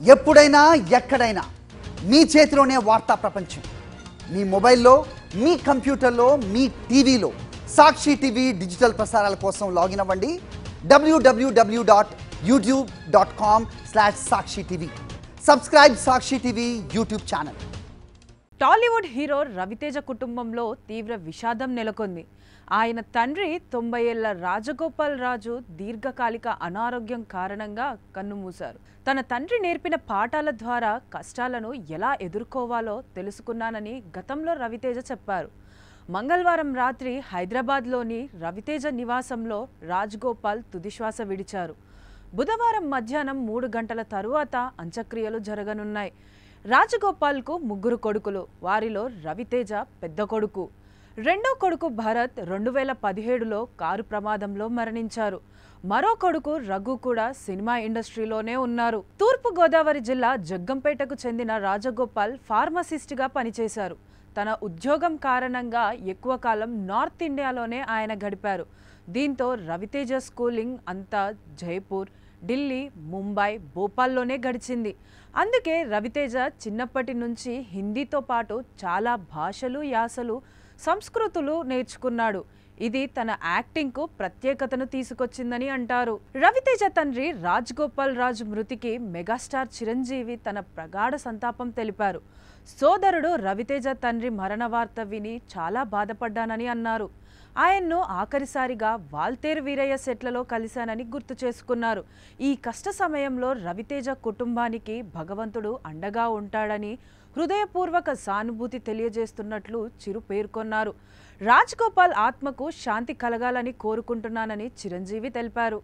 ఎప్పుడైనా ఎక్కడైనా మీ చేతిలోనే వార్తా ప్రపంచం. మీ మొబైల్లో, మీ కంప్యూటర్లో, మీ టీవీలో సాక్షి టీవీ డిజిటల్ ప్రసారాల కోసం లాగిన్ అవ్వండి www.youtube.com/sakshi tv. Subscribe Sakshi TV YouTube channel. Tollywood hero Ravi Teja కుటుంబంలో తీవ్ర విషాదం నెలకొంది. ఆయన తండ్రి 90 ఏళ్ల రాజగోపాల్ రాజు దీర్ఘకాలిక అనారోగ్యం కారణంగా కన్నుమూశారు. తన తండ్రి నేర్పిన పాఠాల ద్వారా కష్టాలను ఎలా ఎదుర్కోవాలో తెలుసుకున్నానని గతంలో రవితేజ చెప్పారు. మంగళవారం రాత్రి హైదరాబాద్లోని రవితేజ నివాసంలో రాజగోపాల్ తుదిశ్వాస విడిచారు. బుధవారం మధ్యాహ్నం 3 గంటల తరువాత అంత్యక్రియలు జరగనున్నాయి. రాజగోపాల్కు 3 కొడుకులు. వారిలో రవితేజ పెద్ద కొడుకు. రెండో కొడుకు భరత్ 2017లో కారు ప్రమాదంలో మరణించారు. మరో కొడుకు రఘు కూడా సినిమా ఇండస్ట్రీలోనే ఉన్నారు. తూర్పు గోదావరి జిల్లా జగ్గంపేటకు చెందిన రాజగోపాల్ ఫార్మసిస్ట్గా పనిచేశారు. తన ఉద్యోగం కారణంగా ఎక్కువ కాలం నార్త్ ఇండియాలోనే ఆయన గడిపారు. దీంతో రవితేజ స్కూలింగ్ అంతా జైపూర్, ఢిల్లీ, ముంబై, భోపాల్లోనే గడిచింది. అందుకే రవితేజ చిన్నప్పటి నుంచి హిందీతో పాటు చాలా భాషలు, యాసలు, సంస్కృతులు నేర్చుకున్నాడు. ఇది తన యాక్టింగ్కు ప్రత్యేకతను తీసుకొచ్చిందని అంటారు. రవితేజ తండ్రి రాజగోపాల్ రాజు మృతికి మెగాస్టార్ చిరంజీవి తన ప్రగాఢ సంతాపం తెలిపారు. సోదరుడు రవితేజ తండ్రి మరణ వార్త విని చాలా బాధపడ్డానని అన్నారు. ఆయన్ను ఆఖరిసారిగా వాల్తేరు వీరయ్య సెట్లలో కలిశానని గుర్తు చేసుకున్నారు. ఈ కష్ట సమయంలో రవితేజ కుటుంబానికి భగవంతుడు అండగా ఉంటాడని హృదయపూర్వక సానుభూతి తెలియజేస్తున్నట్లు చిరు పేర్కొన్నారు. రాజగోపాల్ ఆత్మకు శాంతి కలగాలని కోరుకుంటున్నానని చిరంజీవి తెలిపారు.